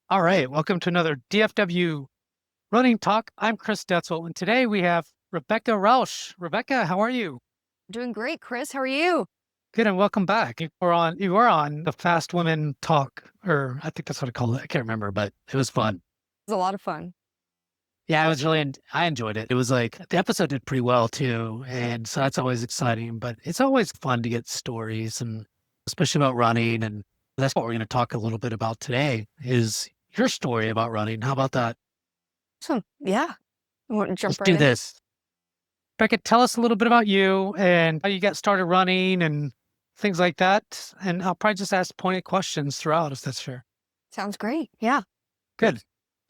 All right, welcome to another DFW Running Talk. I'm Chris Detzel, and today we have Rebecca Roush. Rebecca, how are you? Doing great, Chris. How are you? Good, and welcome back. You were on the Fast Women Talk, or I think that's what I call it. I can't remember, but it was fun. It was a lot of fun. Yeah, I enjoyed it. It was like the episode did pretty well too, and so that's always exciting. But it's always fun to get stories, and especially about running, and that's what we're going to talk a little bit about today. Is your story about running? How about that? So, yeah, I want to Let's jump right do in. this. Becca, tell us a little bit about you and how you got started running and things like that. And I'll probably just ask pointed questions throughout if that's fair. Sounds great. Yeah. Good.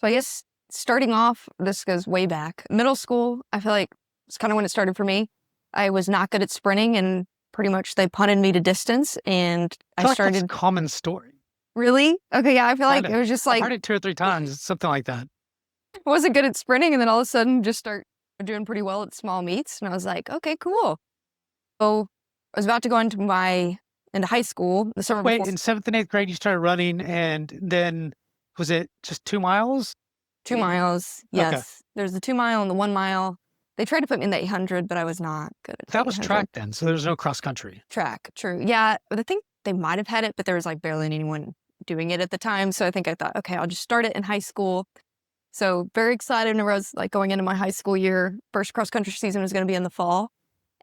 So I guess starting off, this goes way back. Middle school, I feel like it's kind of when it started for me. I was not good at sprinting and pretty much they punted me to distance and I I feel like that's a started common story. really? Okay, yeah, I feel Kind like of. it was just I've like heard it 2 or 3 times, something like that. I wasn't good at sprinting and then all of a sudden just start doing pretty well at small meets and I was like, okay, cool. So I was about to go into high school the summer Wait, before. in seventh and eighth grade, you started running, and then was it just 2 miles? 2 miles, Okay. yes. There's the 2 mile and the 1 mile. They tried to put me in the 800, but I was not good at the That was 800. track then, so there's no cross country. Track, true. Yeah, but I think they might have had it, but there was like barely anyone doing it at the time. So I thought, okay, I'll just start it in high school. So very excited. And I was like going into my high school year. First cross country season was going to be in the fall.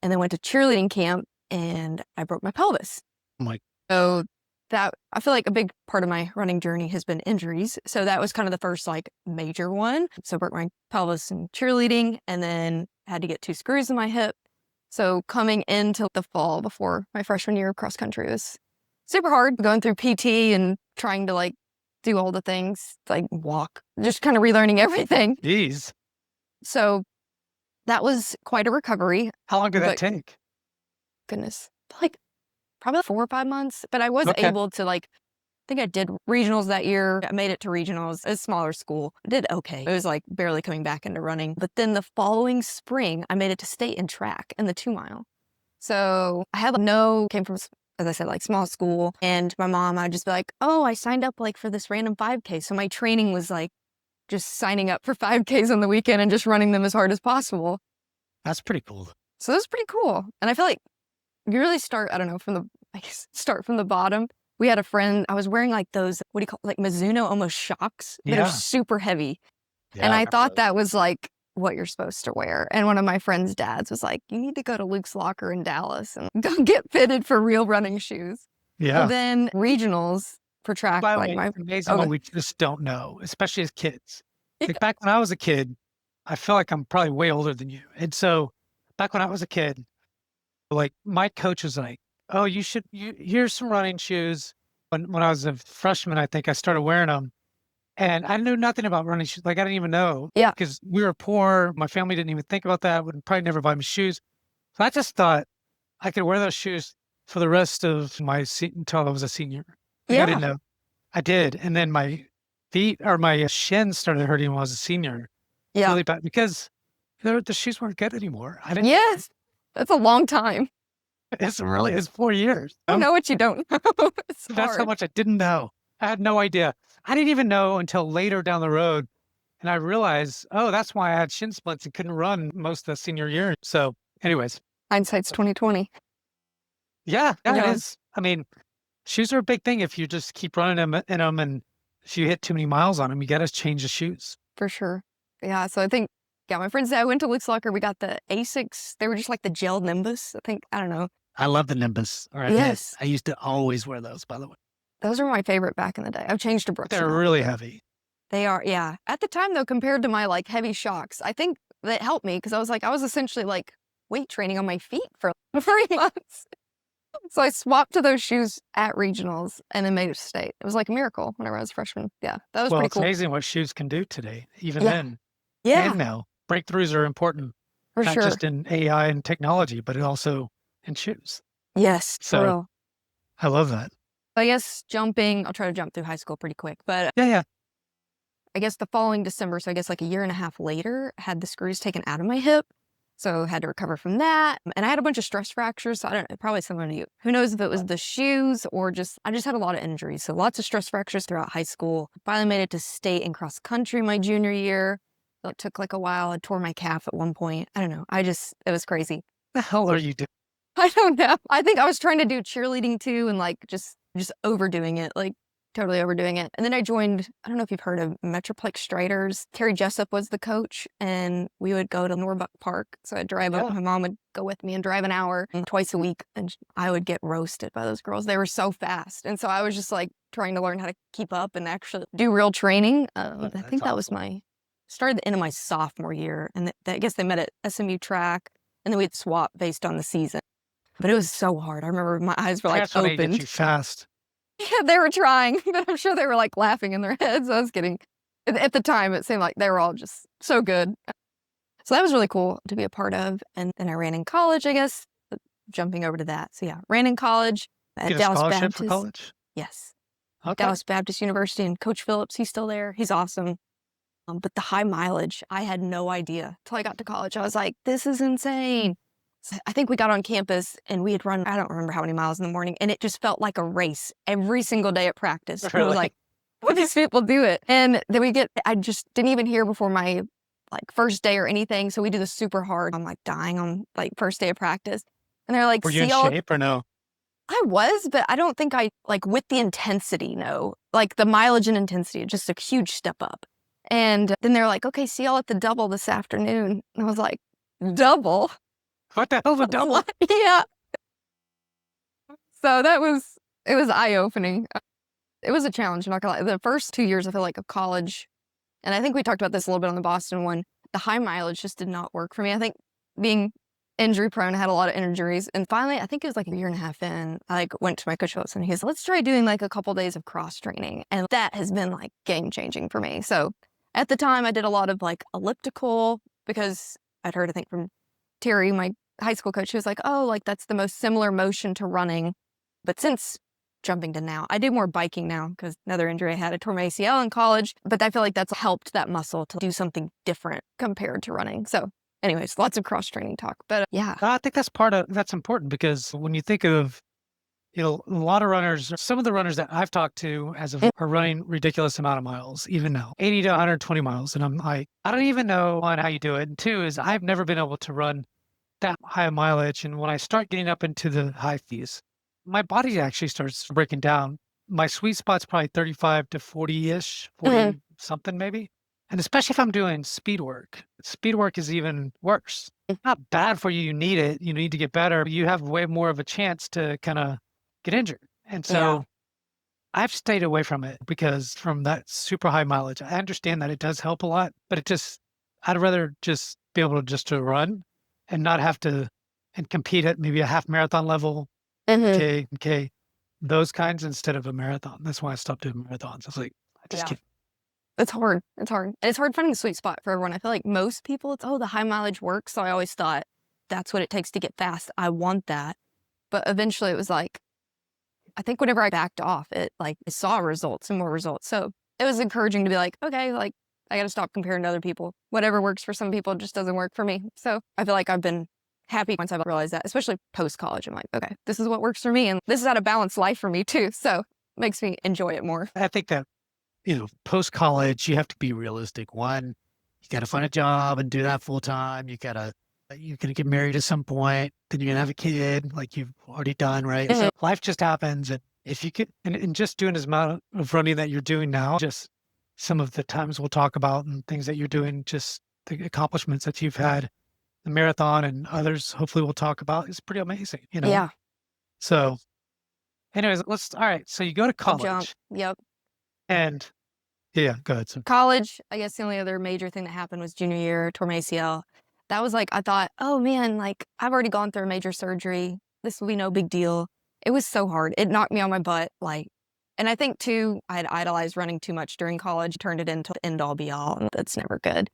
And then went to cheerleading camp and I broke my pelvis. I'm like, So that I feel like a big part of my running journey has been injuries. So that was kind of the first like major one. So broke my pelvis in cheerleading and then had to get 2 screws in my hip. So coming into the fall before my freshman year of cross country was super hard going through PT and trying to like do all the things like walk, just kind of relearning everything. geez, So that was quite a recovery, how long did that but take? goodness, like probably 4 or 5 months, but I was Okay. able to like, I think I did regionals that year. I made it to regionals, a smaller school. I did okay. It was like barely coming back into running. But then the following spring, I made it to state in track in the 2 mile. So I had came from, as I said, like small school. And my mom, I'd just be like, oh, I signed up like for this random 5K. So my training was like just signing up for 5Ks on the weekend and just running them as hard as possible. That's pretty cool. So that was pretty cool. And I feel like you really start, I don't know, I guess, start from the bottom. We had a friend, I was wearing like those, what do you call like Mizuno almost shocks, but they're Yeah. super heavy. Yeah, And I I remember thought those. that was like what you're supposed to wear. And one of my friend's dads was like, you need to go to Luke's Locker in Dallas and go get fitted for real running shoes. So Yeah. then regionals for track, By the like way, my, it's amazing oh, what we just don't know, especially as kids. yeah, Like back when I was a kid, I feel like I'm probably way older than you. And so back when I was a kid, like my coach was like, "Oh, here's some running shoes." When I was a freshman, I think I started wearing them, and I knew nothing about running shoes. Like I didn't even know yeah, because we were poor. My family didn't even think about that. Would probably never buy me shoes. So I just thought I could wear those shoes for the rest of my until I was a senior. Like I yeah, didn't know. I did, and then my feet or my shins started hurting when I was a senior, yeah. really bad because the shoes weren't good anymore. I didn't. Yes, that's a long time. It's 4 years. I don't know what you don't know. It's That's how hard. much I didn't know. I had no idea. I didn't even know until later down the road, and I realized, oh, that's why I had shin splints and couldn't run most of the senior year. So, anyways, Hindsight's 2020. yeah, yeah, it Yeah, is. I mean, shoes are a big thing if you just keep running them in them, and if you hit too many miles on them, you got to change the shoes. for sure. Yeah, so I think, yeah, my friends, I went to Luke's Locker. We got the Asics. They were just like the gel Nimbus. I think, I don't know. I love the Nimbus, or I did. Yes, I used to always wear those, by the way. those were my favorite back in the day. I've changed to But Brooks they're now. really heavy. They are, yeah. At the time, though, compared to my like heavy shocks, I think that helped me because I was essentially like weight training on my feet for 3 months. So I swapped to those shoes at regionals and then made it to state. It was like a miracle whenever I was a freshman. Yeah, that was Well, pretty it's cool. amazing what shoes can do today, even Yeah, then yeah, and now. Breakthroughs are important, for not sure. just in AI and technology, but it also in shoes. Yes, for So real. I love that. I guess jumping, I'll try to jump through high school pretty quick, but Yeah, yeah. I guess the following December, so I guess like a year and a half later, had the screws taken out of my hip. So had to recover from that. And I had a bunch of stress fractures. So I don't know, probably similar to you. Who knows if it was the shoes or I just had a lot of injuries. So lots of stress fractures throughout high school. Finally made it to state and cross country my junior year. It took like a while. I tore my calf at one point. I don't know. It was crazy. The hell are you doing? I don't know. I think I was trying to do cheerleading too and like just overdoing it. Like totally overdoing it. And then I joined, I don't know if you've heard of Metroplex Striders. Terry Jessup was the coach and we would go to Norbuck Park. So I'd drive up, my mom would go with me and drive an hour twice a week. And I would get roasted by those girls. They were so fast. And so I was just like trying to learn how to keep up and actually do real training. I think that was started the end of my sophomore year. And I guess they met at SMU track and then we'd swap based on the season. But it was so hard. I remember my eyes were like That's when they opened. get you fast. Yeah, they were trying, but I'm sure they were like laughing in their heads. I was kidding. At the time, it seemed like they were all just so good. So that was really cool to be a part of. And then I ran in college, I guess, jumping over to that. So yeah, ran in college at Get a Dallas scholarship Baptist. for college? Yes. Okay. Dallas Baptist University, and Coach Phillips, he's still there. He's awesome. But the high mileage, I had no idea till I got to college. I was like, this is insane. So I think we got on campus and we had run, I don't remember how many miles in the morning, and it just felt like a race every single day at practice. Really? It was like, what these people do it. And then I just didn't even hear before my like first day or anything. So we do this super hard. I'm like dying on like first day of practice. And they're like, Were you in shape or no? I was, but I don't think I like with the intensity, no. Like the mileage and intensity, just a huge step up. And then they're like, okay, see y'all at the double this afternoon. And I was like, double? What the hell's a double? Yeah. So it was eye-opening. It was a challenge, I'm not gonna lie. The first 2 years, I feel like, of college, and I think we talked about this a little bit on the Boston one, the high mileage just did not work for me. I think being injury prone, I had a lot of injuries. And finally, I think it was like a year and a half in, I like went to my coach and he goes, let's try doing like a couple days of cross training. And that has been like game changing for me. So at the time I did a lot of like elliptical because I'd heard, I think from Terry, my high school coach, he was like, oh, like that's the most similar motion to running. But since jumping to now, I do more biking now because another injury I had, I tore my ACL in college, but I feel like that's helped that muscle to do something different compared to running. So anyways, lots of cross training talk, but yeah. I think that's important because when you think of, a lot of runners, some of the runners that I've talked to are running ridiculous amount of miles, even now, 80 to 120 miles. And I'm like, I don't even know, one, how you do it. And two is I've never been able to run that high mileage. And when I start getting up into the high fees, my body actually starts breaking down. My sweet spot's probably 35 to 40-ish, 40 something maybe. And especially if I'm doing speed work. Speed work is even worse. It's not bad for you. You need it. You need to get better. But you have way more of a chance to kind of get injured. And so I've stayed away from it because from that super high mileage, I understand that it does help a lot, but I'd rather just be able to run and not have to and compete at maybe a half marathon level, okay, those kinds instead of a marathon. That's why I stopped doing marathons. I was like, I just can't. It's hard. It's hard. And it's hard finding a sweet spot for everyone. I feel like most people, it's, oh, the high mileage works. So I always thought that's what it takes to get fast. I want that. But eventually it was like, I think whenever I backed off, it like I saw results and more results. So it was encouraging to be like, okay, like I got to stop comparing to other people. Whatever works for some people just doesn't work for me. So I feel like I've been happy once I've realized that, especially post-college. I'm like, okay, this is what works for me. And this is how to balance life for me too. So it makes me enjoy it more. I think that, post-college, you have to be realistic. One, you got to find a job and do that full time. You're going to get married at some point. Then you're going to have a kid like you've already done, right? So life just happens. And if you could, and just doing as amount of running that you're doing now, just some of the times we'll talk about and things that you're doing, just the accomplishments that you've had, the marathon and others, hopefully we'll talk about, is pretty amazing, Yeah. So anyways, all right. So you go to college. Jump. Yep. And yeah, go ahead. So college, I guess the only other major thing that happened was junior year, tore my ACL. That was like, I thought, oh man, like I've already gone through a major surgery. This will be no big deal. It was so hard. It knocked me on my butt. And I think too, I had idolized running too much during college, turned it into the end all be all. And that's never good.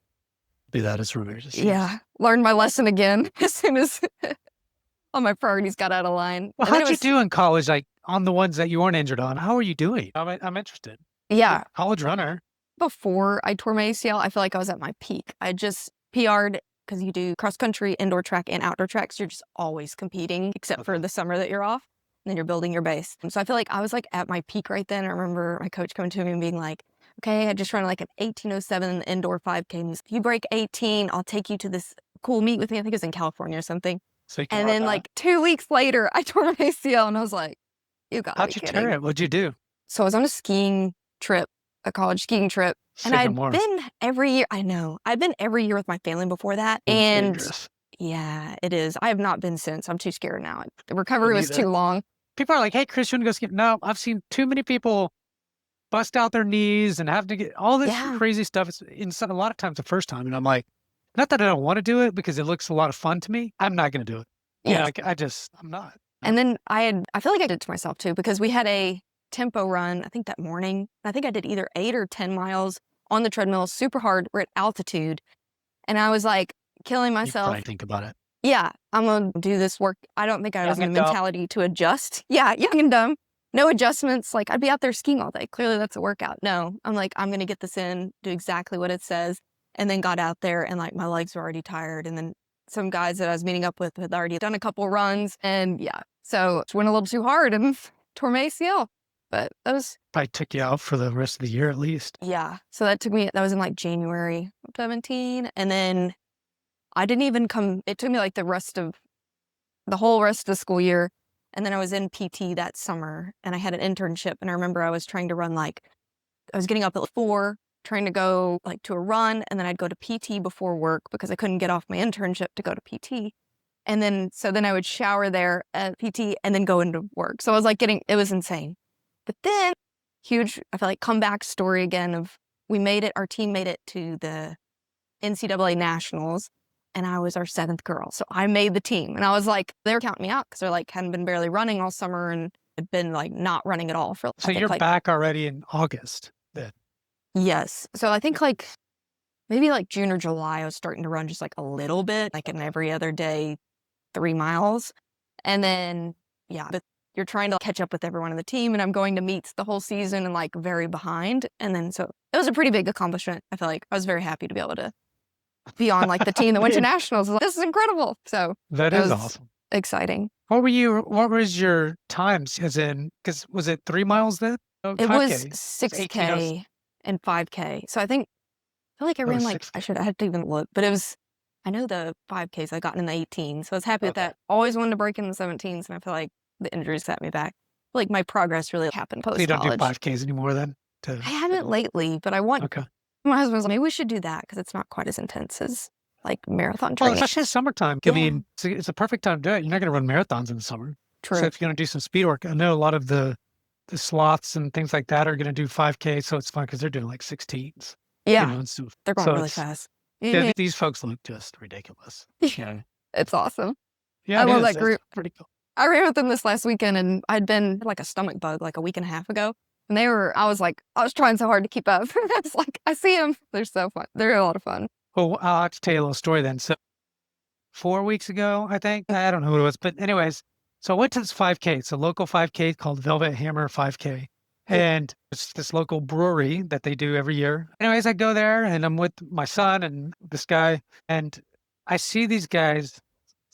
Be that as religious. Yeah. Learned my lesson again as soon as all my priorities got out of line. Well, how'd you do in college? Like on the ones that you weren't injured on, how are you doing? I'm interested. Yeah. College runner. Before I tore my ACL, I feel like I was at my peak. I just PR'd because you do cross country, indoor track, and outdoor tracks. You're just always competing, except for the summer that you're off. And then you're building your base. So I feel like I was like at my peak right then. I remember my coach coming to me and being like, okay, I just run like an 18:07 indoor 5K. If you break 18, I'll take you to this cool meet with me. I think it was in California or something. So you can And run then that. like 2 weeks later, I tore my ACL and I was like, you gotta How'd be you kidding. tear it? What'd you do? So I was on a skiing trip, a college skiing trip. And Say no I'd more. been every year. I know. I'd been every year with my family before that. It's And dangerous. yeah, it is. I have not been since. I'm too scared now. The recovery was neither. too long. People are like, hey, Chris, you want to go ski? No, I've seen too many people bust out their knees and have to get all this Yeah. crazy stuff. It's a lot of times the first time. And I'm like, not that I don't want to do it because it looks a lot of fun to me. I'm not going to do it. Yeah. Yes. Like, I'm not. And then I feel like I did it to myself too, because we had a tempo run, I think that morning. I think I did either 8 or 10 miles on the treadmill, super hard. We're at altitude. And I was like killing You myself. probably think about it. Yeah, I'm going to do this work. I don't think I was in a and dumb. mentality to adjust. Yeah, young and dumb. No adjustments. Like, I'd be out there skiing all day. Clearly, that's a workout. No, I'm like, I'm going to get this in, do exactly what it says. And then got out there and like my legs were already tired. And then some guys that I was meeting up with had already done a couple runs. And yeah, so it went a little too hard and tore my ACL. But that was, Probably took you out for the rest of the year at least. yeah. So that was in like January of 17. And then I didn't even it took me like the whole rest of the school year. And then I was in PT that summer and I had an internship. And I remember I was trying to run I was getting up at 4, trying to go like to a run. And then I'd go to PT before work because I couldn't get off my internship to go to PT. And then I would shower there at PT and then go into work. So I was like it was insane. But then huge, I feel like comeback story again of our team made it to the NCAA nationals. And I was our 7th girl. So I made the team. And I was like, they were counting me out because they're like, hadn't been barely running all summer and had been like not running at all for So you're back already in August then? Yes. So I think like maybe like June or July, I was starting to run just like a little bit, like an every other day, 3 miles. And then, yeah, but you're trying to catch up with everyone on the team. And I'm going to meets the whole season and like very behind. And then so it was a pretty big accomplishment. I feel like I was very happy to be able to be on like the team that went to nationals. Like, this is incredible. So that is awesome. Exciting. What was your times as in, because was it 3 miles then? Oh, It 5K. was 6K and 5K. So I feel like I ran like, 6K. I had to even look, but I know the 5Ks I gotten in the 18. So I was happy with that. Always wanted to break in the 17s. And I feel like the injuries set me back. Like my progress really happened post-college. So you don't do 5Ks anymore then? I haven't lately, but I want. Okay. My husband was like, maybe we should do that because it's not quite as intense as like marathon Well, training. especially in summertime. I mean, it's a perfect time to do it. You're not going to run marathons in the summer. True. So if you're going to do some speed work, I know a lot of the sloths and things like that are going to do 5K. So it's fun because they're doing like 16s. Yeah. You know, so, they're going really fast. Yeah, these folks look just ridiculous. Yeah. It's awesome. Yeah, I love that group. It's pretty cool. I ran with them this last weekend and I'd been like a stomach bug like a week and a half ago. And I was trying so hard to keep up. I was like, I see them. They're so fun. They're a lot of fun. Well, I'll have to tell you a little story then. So 4 weeks ago, I think, I don't know who it was, but anyways, so I went to this 5K. It's a local 5K called Velvet Hammer 5K. And it's this local brewery that they do every year. Anyways, I go there and I'm with my son and this guy. And I see these guys,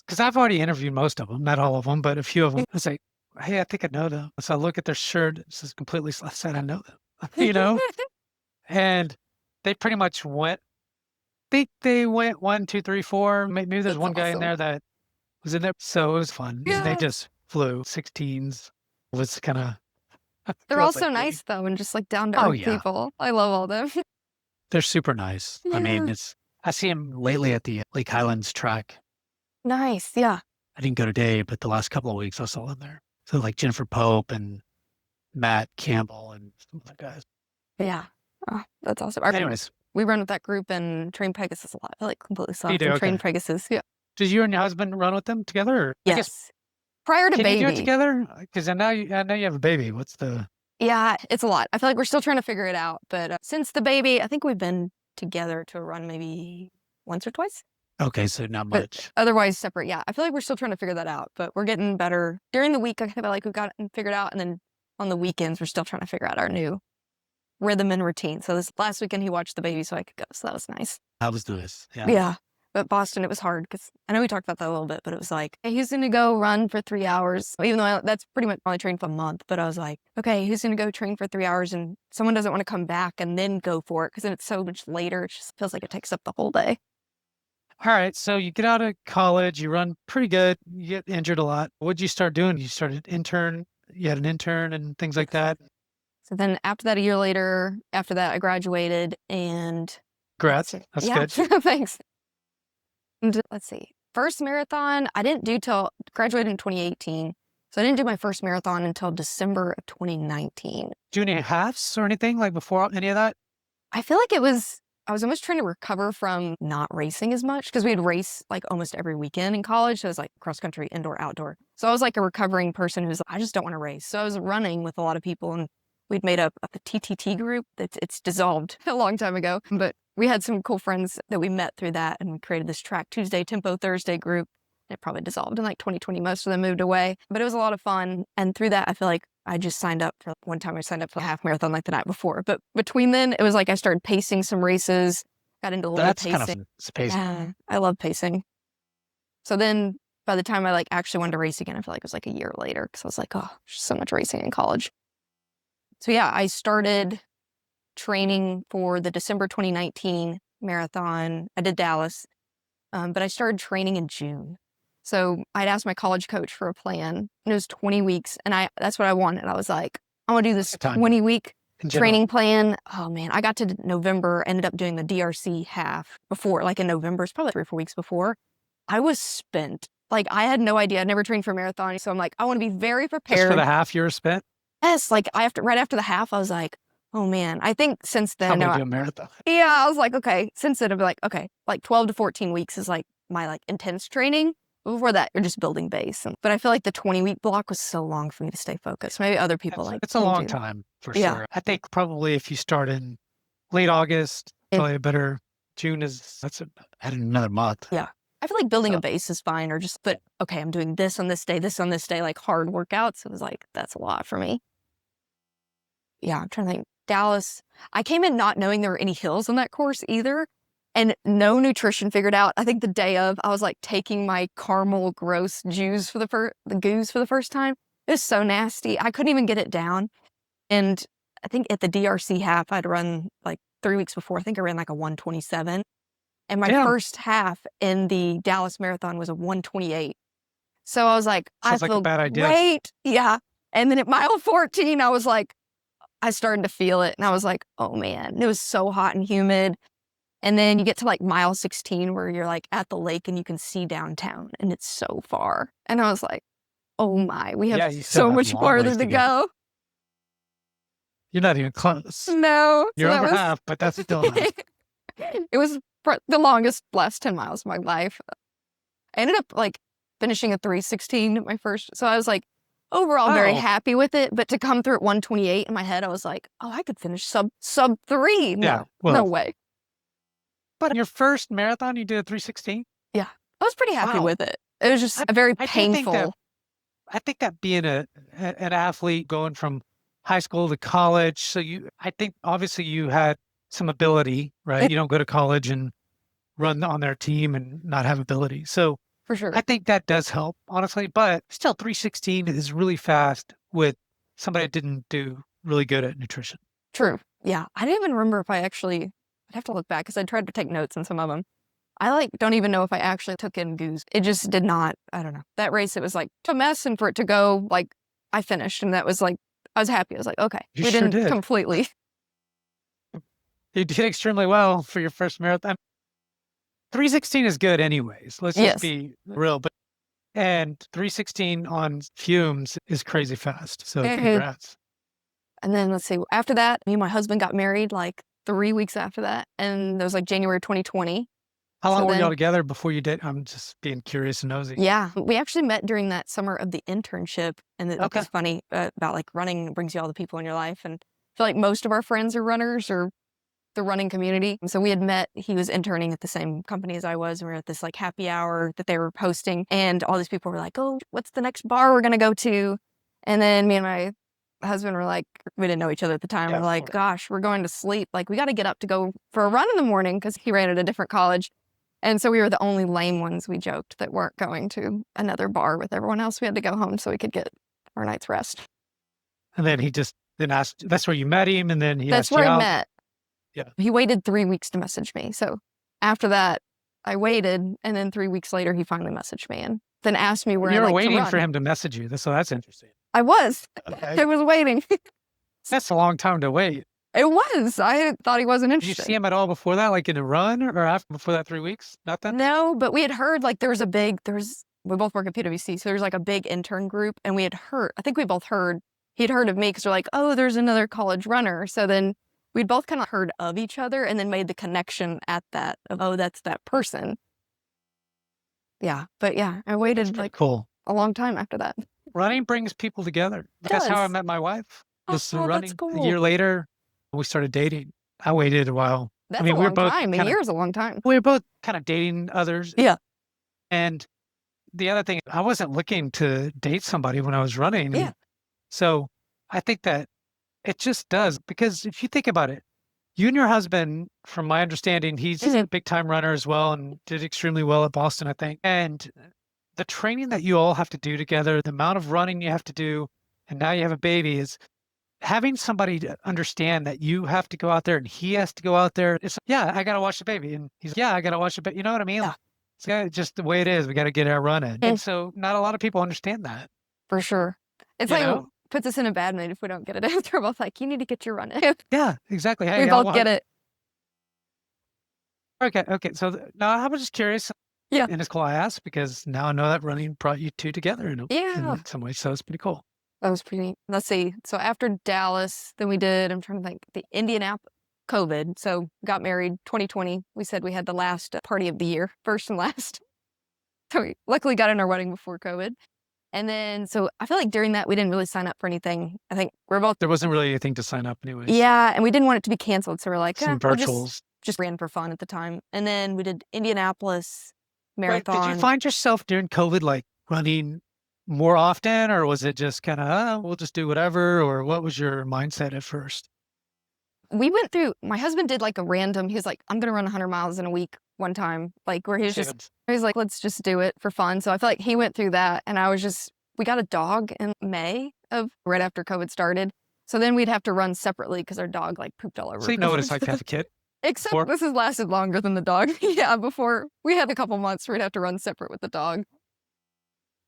because I've already interviewed most of them, not all of them, but a few of them. I was like, hey, I think I know them. So I look at their shirt. It says completely sloth. I said, I know them, you know? And they pretty much went. They went 1, 2, 3, 4. Maybe there's one guy in there that was in there. So it was fun. Yeah. And they just flew 16s. It was kind of. They're all so nice though, and just like down to earth people. I love all them. They're super nice. I mean, I see them lately at the Lake Highlands track. Nice, yeah. I didn't go today, but the last couple of weeks I saw them there. So like Jennifer Pope and Matt Campbell and some of the guys. Yeah. Oh, that's awesome. Anyways. We run with that group and Train Pegasus a lot. I like completely sloth and Okay. Train Pegasus. Yeah. Did you and your husband run with them together? Or? Yes. Prior to Can baby. you do it together? Because I know you have a baby. What's the... Yeah, it's a lot. I feel like we're still trying to figure it out. But since the baby, I think we've been together to a run maybe once or twice. Okay, so not much. But otherwise separate, yeah. I feel like we're still trying to figure that out. But we're getting better. During the week, I feel like we've got it figured out. And then on the weekends, we're still trying to figure out our new rhythm and routine. So this last weekend, he watched the baby so I could go. So that was nice. That was nice. Yeah. Yeah. But Boston, it was hard because I know we talked about that a little bit, but it was like, hey, who's going to go run for 3 hours? Even though that's pretty much only trained for a month, but I was like, okay, who's going to go train for 3 hours and someone doesn't want to come back and then go for it because then it's so much later. It just feels like it takes up the whole day. All right. So you get out of college, you run pretty good, you get injured a lot. What'd you start doing? You started you had an intern and things like that. So then after that, a year later, after that, I graduated and Congrats. That's yeah, good. thanks. And let's see, first marathon, I didn't do till graduated in 2018. So I didn't do my first marathon until December of 2019. Do any halves or anything like before any of that? I feel like I was almost trying to recover from not racing as much because we'd race like almost every weekend in college. So it was like cross country, indoor, outdoor. So I was like a recovering person who's like, I just don't want to race. So I was running with a lot of people and we'd made up a TTT group. It's dissolved a long time ago, but we had some cool friends that we met through that and we created this Track Tuesday, Tempo Thursday group. It probably dissolved in like 2020. Most of them moved away, but it was a lot of fun. And through that, I feel like I just signed up for one time I signed up for a half marathon like the night before. But between then, it was like I started pacing some races, got into a little bit of That's pacing. pacing. Yeah, I love pacing. So then by the time I like actually wanted to race again, I feel like it was like a year later because I was like, oh, there's so much racing in college. So yeah, I started training for the December 2019 marathon. I did Dallas, but I started training in June. So I'd asked my college coach for a plan, and it was 20 weeks, and that's what I wanted. I was like, I want to do this 20-week training plan. Oh man, I got to November, ended up doing the DRC half before, like in November, it's probably 3 or 4 weeks before. I was spent. Like I had no idea. I never trained for a marathon, so I'm like, I want to be very prepared. Just for the half you were spent? Yes, like right after the half, I was like, oh man. I think since then, I'm gonna do a marathon. yeah, I was like, okay. Since then, I'd be like, okay, like 12 to 14 weeks is like my like intense training. Before that, you're just building base. But I feel like the 20-week block was so long for me to stay focused. Maybe other people it's a long time for sure. I think probably if you start in late August, probably a better June add another month. Yeah. I feel like building a base is fine, or just, but okay, I'm doing this on this day, like hard workouts. It was like, that's a lot for me. Yeah, I'm trying to think. Dallas, I came in not knowing there were any hills on that course either. And no nutrition figured out. I think the day of, I was like taking my caramel gross juice for the goos for the first time. It was so nasty. I couldn't even get it down. And I think at the DRC half, I'd run like 3 weeks before. I think I ran like a 127. And my first half in the Dallas Marathon was a 128. So I was like, I feel great. Yeah. And then at mile 14, I was like, I started to feel it. And I was like, oh man, it was so hot and humid. And then you get to like mile 16 where you're like at the lake and you can see downtown and it's so far. And I was like, oh my, we have so much farther to go. You're not even close. No. You're over half, but that's still nice. It was the last 10 miles of my life. I ended up like finishing a 3:16 at my first. So I was like overall very happy with it. But to come through at 128 in my head, I was like, oh, I could finish sub 3. No, no way. But in your first marathon, you did a 3:16? Yeah. I was pretty happy with it. It was just a very painful. I think that being an athlete going from high school to college, so I think obviously you had some ability, right? You don't go to college and run on their team and not have ability. So for sure, I think that does help, honestly. But still, 3:16 is really fast with somebody that didn't do really good at nutrition. True. Yeah. I didn't even remember if I'd have to look back because I tried to take notes on some of them. I like don't even know if I actually took in goos. It just did not. I don't know. That race, it was like a mess, and for it to go, like I finished, and that was like I was happy. I was like, okay, we didn't completely. You did extremely well for your first marathon. 3:16 is good, anyways. Let's just be real. And 3:16 on fumes is crazy fast. So congrats. And then let's see. After that, me and my husband got married like 3 weeks after that, and it was like January 2020. How long were y'all together before you did? I'm just being curious and nosy. Yeah, we actually met during that summer of the internship, and it was funny about like running brings you all the people in your life, and I feel like most of our friends are runners or the running community. So we had met. He was interning at the same company as I was, and we were at this like happy hour that they were hosting, and all these people were like, "Oh, what's the next bar we're gonna go to?" And then me and my husband were like, we didn't know each other at the time. We're like, gosh, we're going to sleep. Like, we got to get up to go for a run in the morning because he ran at a different college. And so we were the only lame ones, we joked, that weren't going to another bar with everyone else. We had to go home so we could get our night's rest. And then he just then asked, that's where you met him, and then he That's asked you where I out. met. Yeah. He waited 3 weeks to message me. So after that, I waited, and then 3 weeks later, he finally messaged me and then asked me where You I were like to waiting run. for him to message you. So that's interesting. I was. Okay. I was waiting. That's a long time to wait. It was. I thought he wasn't Did you interested. see him at all before that, like in a run or after before that 3 weeks? Nothing? No, but we had heard like we both work at PwC, so there's like a big intern group, and we had heard, I think we both heard, he'd heard of me because we're like, oh, there's another college runner. So then we'd both kind of heard of each other and then made the connection at that of, oh, that's that person. Yeah. But yeah, I waited like Cool. a long time after that. Running brings people together. That's how I does. met my wife. Just Oh, running. that's A cool. year later, we started dating. I waited a while. That's I mean, a we were long both time. A kinda year is a long time. we were both kind of dating others. Yeah. And the other thing, I wasn't looking to date somebody when I was running. Yeah. So I think that it just does, because if you think about it, you and your husband, from my understanding, he's a Mhm. big time runner as well and did extremely well at Boston, I think. And the training that you all have to do together, the amount of running you have to do, and now you have a baby, is having somebody to understand that you have to go out there and he has to go out there. It's, yeah, I got to watch the baby. And he's, yeah, I got to watch the baby. You know what I mean? Yeah. It's just the way it is. We got to get our run in. Mm. And so not a lot of people understand that. For sure. It's You like, know? puts us in a bad mood if we don't get it after. We're both like, you need to get your run in. Yeah, exactly. Hey, We I both get it. Okay. So now I'm just curious. Yeah. And it's cool I asked because now I know that running brought you two together Yeah. in some ways. So it's pretty cool. That was pretty neat. Let's see. So after Dallas, then we did, I'm trying to think, the Indianapolis, COVID. So got married 2020. We said we had the last party of the year, first and last. So we luckily got in our wedding before COVID. And then, so I feel like during that, we didn't really sign up for anything. I think we're both, There wasn't really anything to sign up anyways. yeah, and we didn't want it to be canceled. So we're like, Some we'll virtuals. just ran for fun at the time. And then we did Indianapolis Right. marathon. Did you find yourself during COVID like running more often, or was it just kind of, oh, we'll just do whatever? Or what was your mindset at first? We went through, my husband did like a random, he was like, I'm going to run 100 miles in a week one time, like where he was just, he was like, let's just do it for fun. So I feel like he went through that, and I was just, we got a dog in May of right after COVID started. So then we'd have to run separately because our dog like pooped all over. So you know what it's like to have a kid? Except before? this has lasted longer than the dog. Yeah, before we had a couple months where we'd have to run separate with the dog.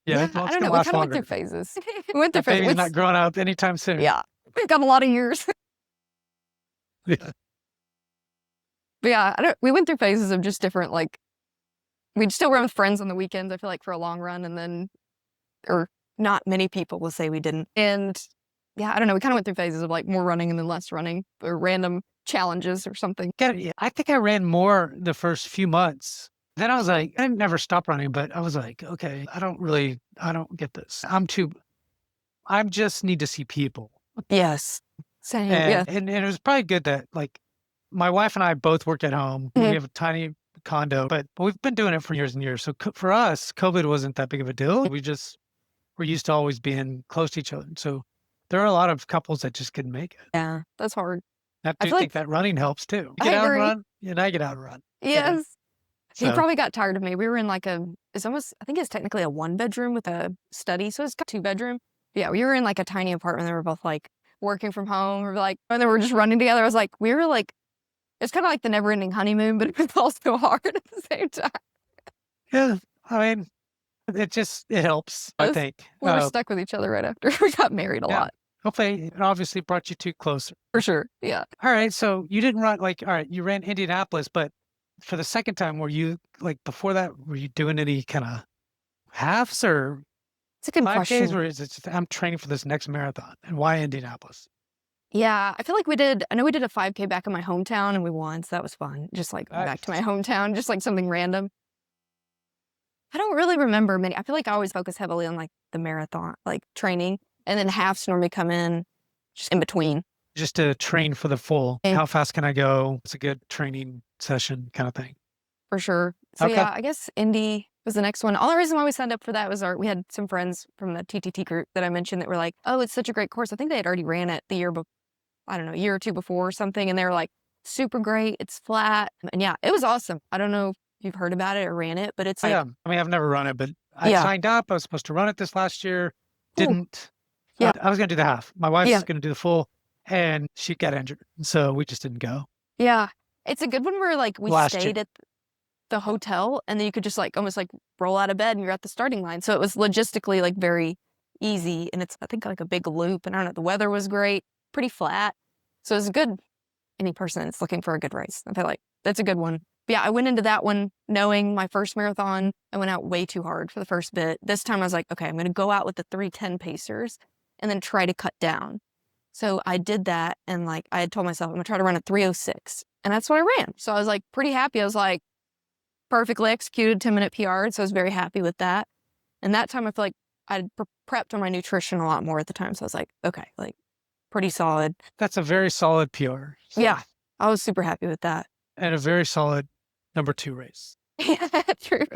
Yeah, well, I it's don't gonna know. We last kind of went longer. through phases. We went through That baby's phases. not growing out anytime soon. Yeah, we've got a lot of years. Yeah. But yeah, we went through phases of just different, like, we'd still run with friends on the weekends, I feel like, for a long run, and then, or not many people will say we didn't. And yeah, I don't know, we kind of went through phases of like more running and then less running, or random challenges or something. I think I ran more the first few months. Then I was like, I didn't never stop running, but I was like, okay, I don't get this. I just need to see people. Yes. Same. And, Yeah. and it was probably good that like my wife and I both work at home. Mhm. We have a tiny condo, but we've been doing it for years and years. So for us, COVID wasn't that big of a deal. We're used to always being close to each other. So there are a lot of couples that just couldn't make it. Yeah, that's hard. I I do feel think like- that running helps too. You I get out and agree. run, and I get out and run. Yes. He So- probably got tired of me. We were in like it's almost, I think it's technically a 1-bedroom with a study. So it's got 2-bedroom. Yeah, we were in like a tiny apartment. They were both like working from home. We were like, and they were just running together. I was like, we were like, it's kind of like the never ending honeymoon, but it was also hard at the same time. Yeah, I mean, it helps, I Yes. think. We were stuck with each other right after we got married a Yeah. lot, Hopefully, it obviously brought you two closer. for sure. Yeah. All right, so you didn't run all right, you ran Indianapolis, but for the second time, were you like before that? Were you doing any kind of halves or It's a good 5Ks, question. or is it just, I'm training for this next marathon? And why Indianapolis? Yeah, I feel like I know we did a 5K back in my hometown and we won, so that was fun. Just like back to my hometown, just like something random. I don't really remember many. I feel like I always focus heavily on like the marathon, like training, and then halves normally come in just in between. Just to train for the full. Yeah. How fast can I go? It's a good training session kind of thing. For sure. So Okay. yeah, I guess Indy was the next one. All the reason why we signed up for that was we had some friends from the TTT group that I mentioned that were like, oh, it's such a great course. I think they had already ran it the year before, I don't know, a year or two before or something. And they were like, super great. It's flat. And yeah, it was awesome. I don't know you've heard about it or ran it, but it's Oh, like, yeah. I mean, I've never run it, but I yeah, signed up. I was supposed to run it this last year. cool. Didn't. Yeah, I was going to do the half. My yeah, wife's going to do the full, and she got injured. So we just didn't go yeah. It's a good one where like we last year. stayed at the hotel and then you could just like almost like roll out of bed and you're at the starting line. So it was logistically like very easy. And it's, I think, like a big loop. And I don't know, the weather was great, pretty flat. So it was good. Any person that's looking for a good race, I feel like that's a good one. But yeah, I went into that one knowing my first marathon, I went out way too hard for the first bit. This time I was like, okay, I'm going to go out with the 3:10 pacers and then try to cut down. So I did that. And like, I had told myself, I'm going to try to run a 3:06. And that's what I ran. So I was like pretty happy. I was like, perfectly executed 10-minute PR. So I was very happy with that. And that time I feel like I'd prepped on my nutrition a lot more at the time. So I was like, okay, like pretty solid. That's a very solid PR. So, Yeah, I was super happy with that. and a very solid number 2 race. Yeah, true.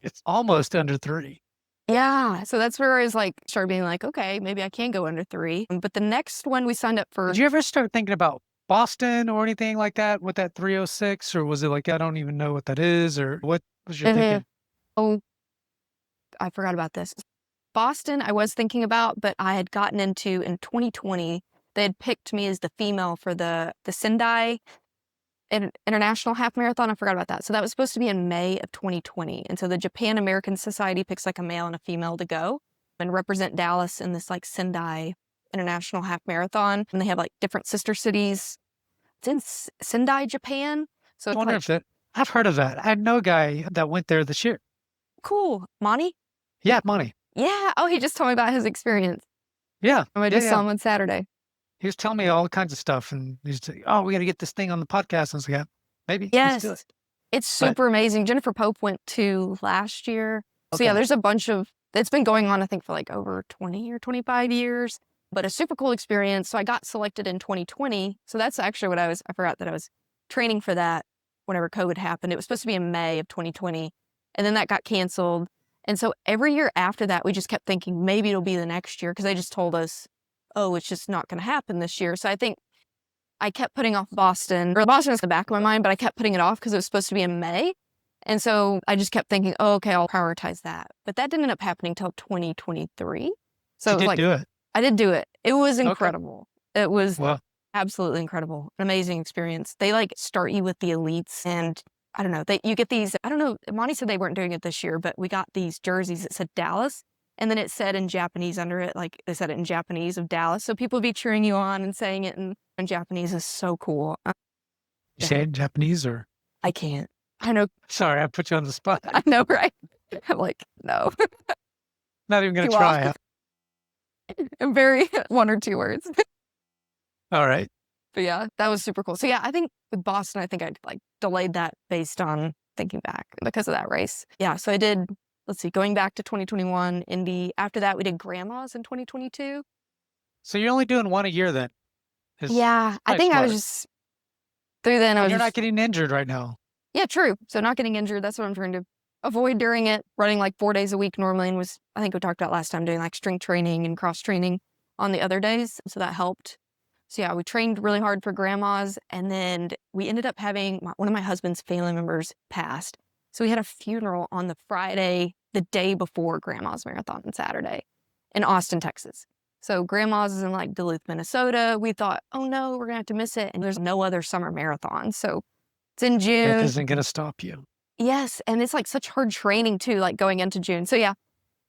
It's almost under 3. Yeah, so that's where I was like, started being like, okay, maybe I can go under 3. But the next one we signed up for. Did you ever start thinking about Boston or anything like that with that 3:06, or was it like, I don't even know what that is, or what was your thinking? Oh, I forgot about this. Boston, I was thinking about, but I had gotten into in 2020. They had picked me as the female for the Sendai International Half Marathon. I forgot about that. So that was supposed to be in May of 2020. And so the Japan American Society picks like a male and a female to go and represent Dallas in this like Sendai International Half Marathon. And they have like different sister cities. It's in Sendai, Japan. So I it's wonder like, if that, I've heard of that. I know a guy that went there this year. cool. Monty? Yeah, money. Yeah. Oh, he just told me about his experience. Yeah. I just saw him on Saturday. He was telling me all kinds of stuff, and he's like, "Oh, we got to get this thing on the podcast." I was like, "Yeah, maybe let's do Yes. it." It's super amazing. Jennifer Pope went to last year. So yeah, Okay. there's a bunch of, it's been going on, I think, for like over 20 or 25 years, but a super cool experience. So I got selected in 2020. So that's actually what I forgot that I was training for that whenever COVID happened. It was supposed to be in May of 2020. And then that got canceled. And so every year after that, we just kept thinking maybe it'll be the next year because they just told us, oh, it's just not going to happen this year. So I think I kept putting off Boston, or Boston was in the back of my mind, but I kept putting it off because it was supposed to be in May. And so I just kept thinking, oh, okay, I'll prioritize that. But that didn't end up happening till 2023. So You it was did like, do it. I did do it. It was Okay. incredible. It was Well, absolutely incredible. An amazing experience. They like start you with the elites and I don't know, you get these, I don't know, Monty said they weren't doing it this year, but we got these jerseys that said Dallas. And then it said in Japanese under it, like they said it in Japanese of Dallas. So people would be cheering you on and saying it in Japanese is so cool. you say it in Japanese, or? I can't. I know. Sorry, I put you on the spot. I know, right? I'm like, no. Not even going Too to try. often. I'm very 1 or 2 words. All right. But yeah, that was super cool. So yeah, I think with Boston, I think I like delayed that based on thinking back because of that race. Yeah, so I did, let's see, going back to 2021, Indy. After that, we did Grandma's in 2022. So you're only doing one a year then? Yeah, I think I was just, through then I was You're just, not getting injured right now. yeah, true. So not getting injured, that's what I'm trying to avoid during it. Running like 4 days a week normally, and was, I think we talked about last time, doing like strength training and cross training on the other days. So that helped. So yeah, we trained really hard for Grandma's, and then we ended up having one of my husband's family members passed. So we had a funeral on the Friday, the day before Grandma's marathon on Saturday in Austin, Texas. So Grandma's is in like Duluth, Minnesota. We thought, oh no, we're gonna have to miss it. And there's no other summer marathon. So it's in June. That isn't going to stop you. Yes, and it's like such hard training too, like going into June. So yeah,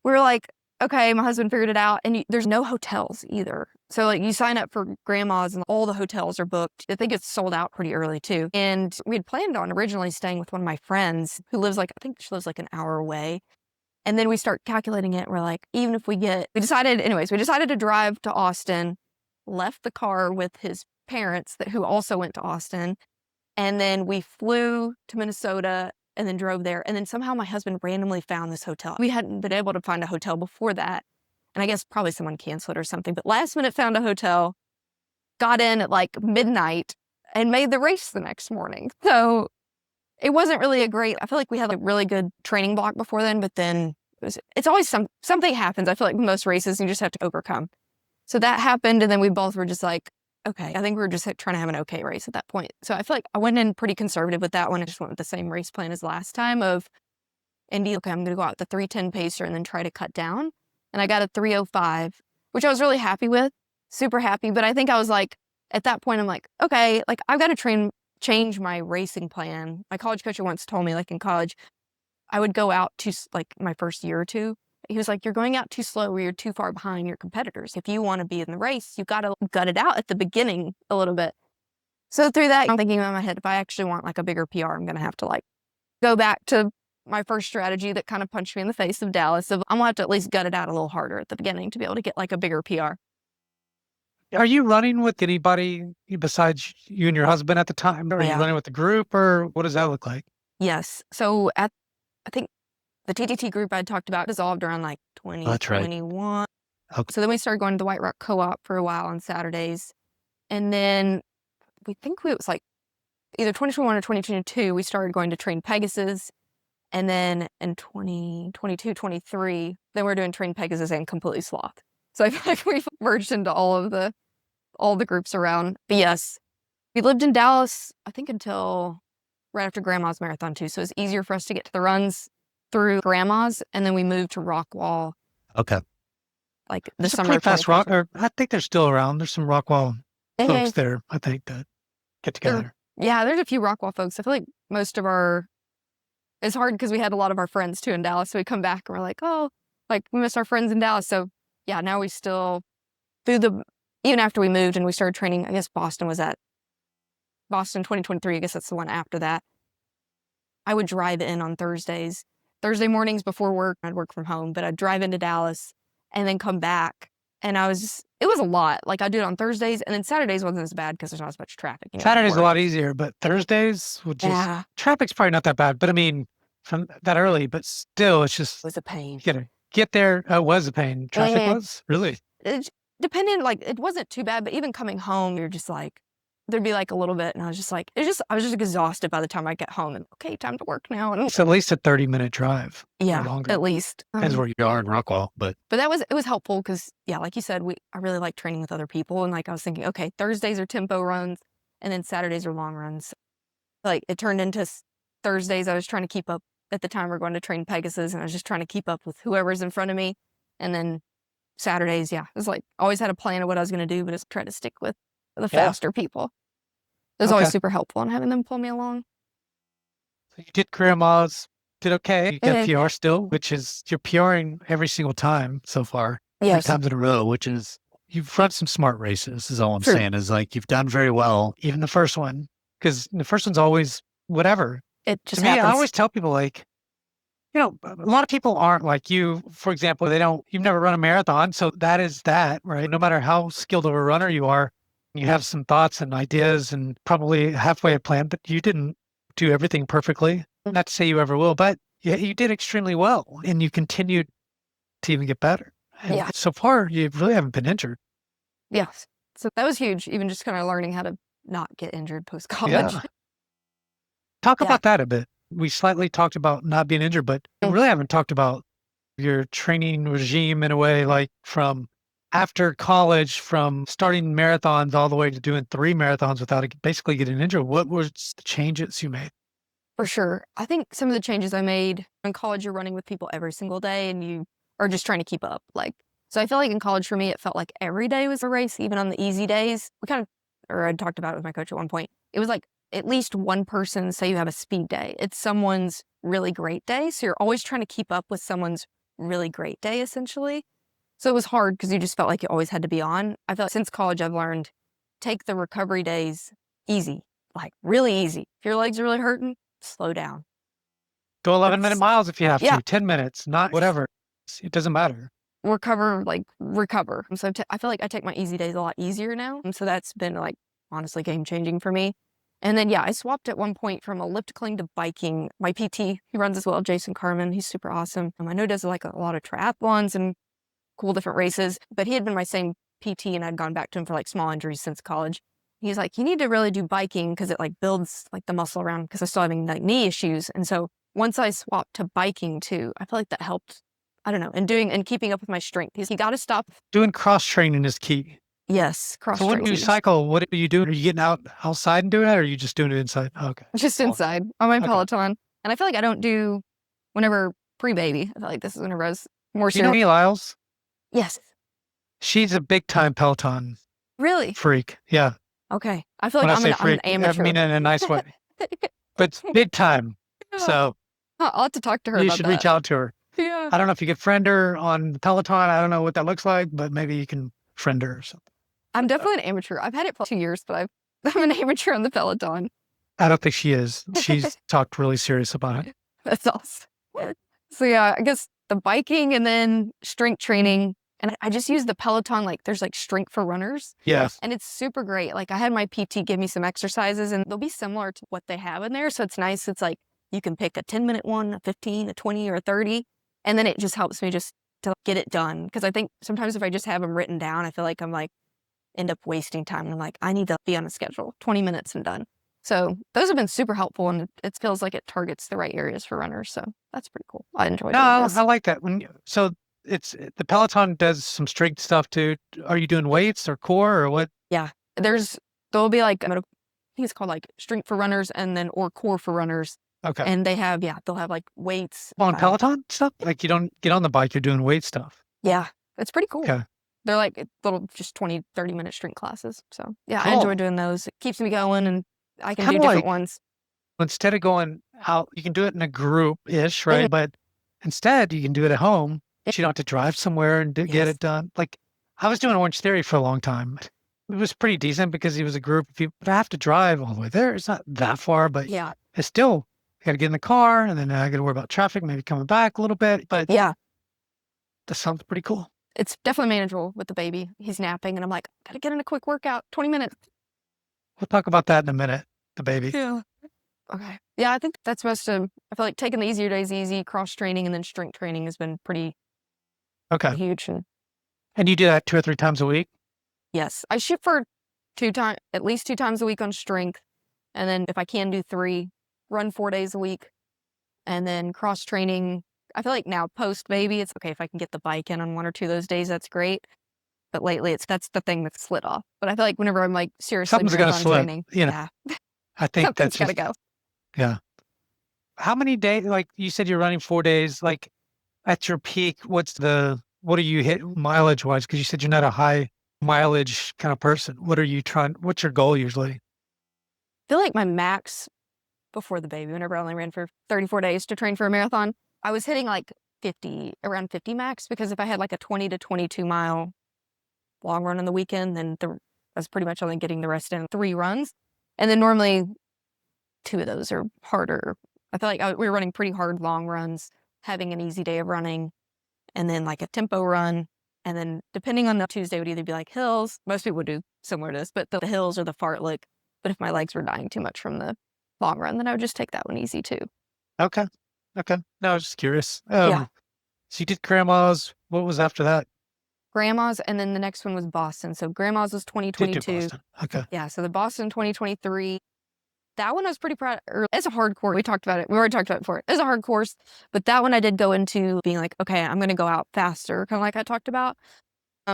we were like, okay, my husband figured it out, and there's no hotels either. So like you sign up for Grandma's and all the hotels are booked. I think it's sold out pretty early too. And we had planned on originally staying with one of my friends who lives like, I think she lives like an hour away. And then we start calculating it. We're like, even if we decided to drive to Austin, left the car with his parents who also went to Austin. And then we flew to Minnesota and then drove there. And then somehow my husband randomly found this hotel. We hadn't been able to find a hotel before that. And I guess probably someone canceled or something, but last minute found a hotel, got in at like midnight and made the race the next morning. So it wasn't really I feel like we had a really good training block before then, but then it's always something happens. I feel like most races you just have to overcome. So that happened. And then we both were just like, okay. I think we were just trying to have an okay race at that point. So I feel like I went in pretty conservative with that one. I just went with the same race plan as last time of Indy. Okay, I'm going to go out with the 3:10 pacer and then try to cut down. And I got a 3:05, which I was really happy with, super happy. But I think I was like, at that point, I'm like, okay, like I've got to change my racing plan. My college coach once told me, like in college, I would go out like my first year or two. He was like, you're going out too slow or you're too far behind your competitors. If you want to be in the race, you got to gut it out at the beginning a little bit. So through that, I'm thinking in my head, if I actually want like a bigger PR, I'm going to have to like go back to my first strategy that kind of punched me in the face of Dallas. So I'm going to have to at least gut it out a little harder at the beginning to be able to get like a bigger PR. Are you running with anybody besides you and your husband at the time? Are you running with the group, or what does that look like? Yes. So I think the TTT group I talked about dissolved around like 2021. Okay. So then we started going to the White Rock Co-op for a while on Saturdays. And then it was like either 2021 or 2022, we started going to Train Pegasus. And then in 2022, 23, then we're doing Train Pegasus and Completely Sloth. So I feel like we've merged into all the groups around. But yes, we lived in Dallas, I think until right after Grandma's marathon too. So it's easier for us to get to the runs through Grandma's. And then we moved to Rockwall. Okay. Like the There's a summer pretty of fast 2023. rock, or I think they're still around. There's some Rockwall folks there, I think, that get together. There's a few Rockwall folks. I feel like most of it's hard because we had a lot of our friends too in Dallas. So we come back and we're like, oh, like we miss our friends in Dallas. So yeah, now we still even after we moved and we started training, I guess Boston 2023. I guess that's the one after that. I would drive in on Thursday mornings before work. I'd work from home, but I'd drive into Dallas and then come back. And it was a lot. Like I'd do it on Thursdays, and then Saturdays wasn't as bad because there's not as much traffic. Saturday's a lot easier, but Thursdays traffic's probably not that bad. But I mean, from that early, but still, it's just, it was a pain. You gotta get there. It was a pain. Traffic was? Really? It depended, like it wasn't too bad, but even coming home, you're just like, there'd be like a little bit, and I was just like, I was just exhausted by the time I get home and okay, time to work now. And it's at least a 30-minute drive. Yeah, longer. at least. Depends where you are in Rockwall, but it was helpful because like you said, I really like training with other people, and like I was thinking, okay, Thursdays are tempo runs, and then Saturdays are long runs. Like it turned into Thursdays. I was trying to keep up at the time we're going to Train Pegasus, and I was just trying to keep up with whoever's in front of me, and then Saturdays, it was like always had a plan of what I was going to do, but just try to stick with the faster people. It was always super helpful in having them pull me along. So you did Grandma's, did okay. You got PR still, which is you're PRing every single time so far. Yes. 3 times in a row, which is you've run some smart races. Is all I'm saying. Is like you've done very well, even the first one, because the first one's always whatever. It just to happens. me, I always tell people like, a lot of people aren't like you. For example, you've never run a marathon, so that is that, right? No matter how skilled of a runner you are, you have some thoughts and ideas and probably halfway a plan, but you didn't do everything perfectly. Not to say you ever will, but you did extremely well, and you continued to even get better. And so far, you really haven't been injured. Yes. So that was huge, even just kind of learning how to not get injured post-college. Yeah. Talk about that a bit. We slightly talked about not being injured, but we really haven't talked about your training regime in a way, like from after college, from starting marathons all the way to doing 3 marathons without basically getting injured. What were the changes you made? For sure. I think some of the changes I made in college, you're running with people every single day and you are just trying to keep up. So I feel like in college for me, it felt like every day was a race, even on the easy days. I talked about it with my coach at one point. It was like at least one person, say you have a speed day, it's someone's really great day. So you're always trying to keep up with someone's really great day, essentially. So it was hard because you just felt like you always had to be on. I feel like since college, I've learned, take the recovery days easy, like really easy. If your legs are really hurting, slow down. Go 11-minute miles if you have to, 10 minutes, not whatever. It doesn't matter. Recover. So I feel like I take my easy days a lot easier now. And so that's been honestly game-changing for me. And then, I swapped at one point from ellipticaling to biking. My PT, he runs as well, Jason Carmen. He's super awesome. I know he does a lot of triathlons and cool different races, but he had been my same PT and I'd gone back to him for small injuries since college. He's like, you need to really do biking because it builds the muscle around, because I was still having knee issues. And so once I swapped to biking too, I feel like that helped, I don't know, and keeping up with my strength. You got to stop. Doing cross training is key. Yes, So when cross-trained you teams. cycle, what are you doing? Are you getting outside and doing it, or are you just doing it inside? Oh, okay. Just inside on my Okay. Peloton. And I feel like I don't do whenever pre-baby. I feel like this is whenever I was more Do you know serious. Amy Lyles? Yes. She's a big time Peloton Really? freak. Yeah. Okay. I feel When like I I'm say an freak, I amateur. mean in a nice way, but it's big time. Yeah. So I'll have to talk to her you about should that. reach out to her. Yeah. I don't know if you could friend her on Peloton. I don't know what that looks like, but maybe you can friend her or something. I'm definitely an amateur. I've had it for 2 years, but I'm an amateur on the Peloton. I don't think she is. She's talked really serious about it. That's awesome. So yeah, I guess the biking and then strength training. And I just use the Peloton, like there's like strength for runners. Yeah. And it's super great. Like I had my PT give me some exercises and they'll be similar to what they have in there. So it's nice. It's like you can pick a 10-minute one, a 15, a 20, or a 30. And then it just helps me just to get it done. Because I think sometimes if I just have them written down, I feel like I'm like, end up wasting time. And I'm like, I need to be on a schedule, 20 minutes and done. So those have been super helpful and it feels like it targets the right areas for runners. So that's pretty cool. I enjoy doing this. I like that. So it's the Peloton does some strength stuff too. Are you doing weights or core or what? Yeah. There'll be like, I think it's called like strength for runners and then, or core for runners. Okay. And they'll have like weights. On Peloton stuff? Like you don't get on the bike, you're doing weight stuff. Yeah. It's pretty cool. Okay. They're like little, just 20, 30-minute strength classes. So yeah, Cool. I enjoy doing those. It keeps me going and I can do Kinda different like- ones. Instead of going out, you can do it in a group-ish, right? Mhm. But instead, you can do it at home. You don't have to drive somewhere and get Yes. it done. Like I was doing Orange Theory for a long time. It was pretty decent because he was a group of people, but I have to drive all the way there. It's not that far, but Yeah. it's still, I got to get in the car and then I got to worry about traffic, maybe coming back a little bit, but Yeah. that sounds pretty cool. It's definitely manageable with the baby. He's napping and I'm like, gotta get in a quick workout, 20 minutes. We'll talk about that in a minute, the baby. Yeah. Okay. Yeah, I think that's best to, I feel like taking the easier days easy, cross training and then strength training has been pretty Okay. huge. And you do that 2 or 3 times a week? Yes, I shoot for at least 2 times a week on strength. And then if I can do 3, run 4 days a week. And then cross training. I feel like now post baby, it's okay if I can get the bike in on 1 or 2 of those days, that's great. But lately that's the thing that's slid off. But I feel like whenever I'm like seriously Something's gonna marathon slip, training, you know. yeah, I think something's that's gotta just, go. yeah. How many days, like you said, you're running 4 days, like at your peak, what do you hit mileage wise? Cause you said you're not a high mileage kind of person. What's your goal usually? I feel like my max before the baby, whenever I only ran for 34 days to train for a marathon, I was hitting like around 50 max, because if I had like a 20 to 22 mile long run on the weekend, then I was pretty much only getting the rest in 3 runs. And then normally 2 of those are harder. I feel like we were running pretty hard long runs, having an easy day of running, and then like a tempo run. And then depending on the Tuesday would either be like hills. Most people would do similar to this, but the hills or the fartlek. But if my legs were dying too much from the long run, then I would just take that one easy too. Okay. No, I was just curious. Yeah. So you did grandma's. What was after that? Grandma's, and then the next one was Boston. So Grandma's was Did do 2022. Boston. Okay. Yeah, so the Boston 2023. That one I was pretty proud. It's a hard course. We talked about it. We already talked about it before. It's a hard course, but that one I did go into being like, okay, I'm going to go out faster, kind of like I talked about.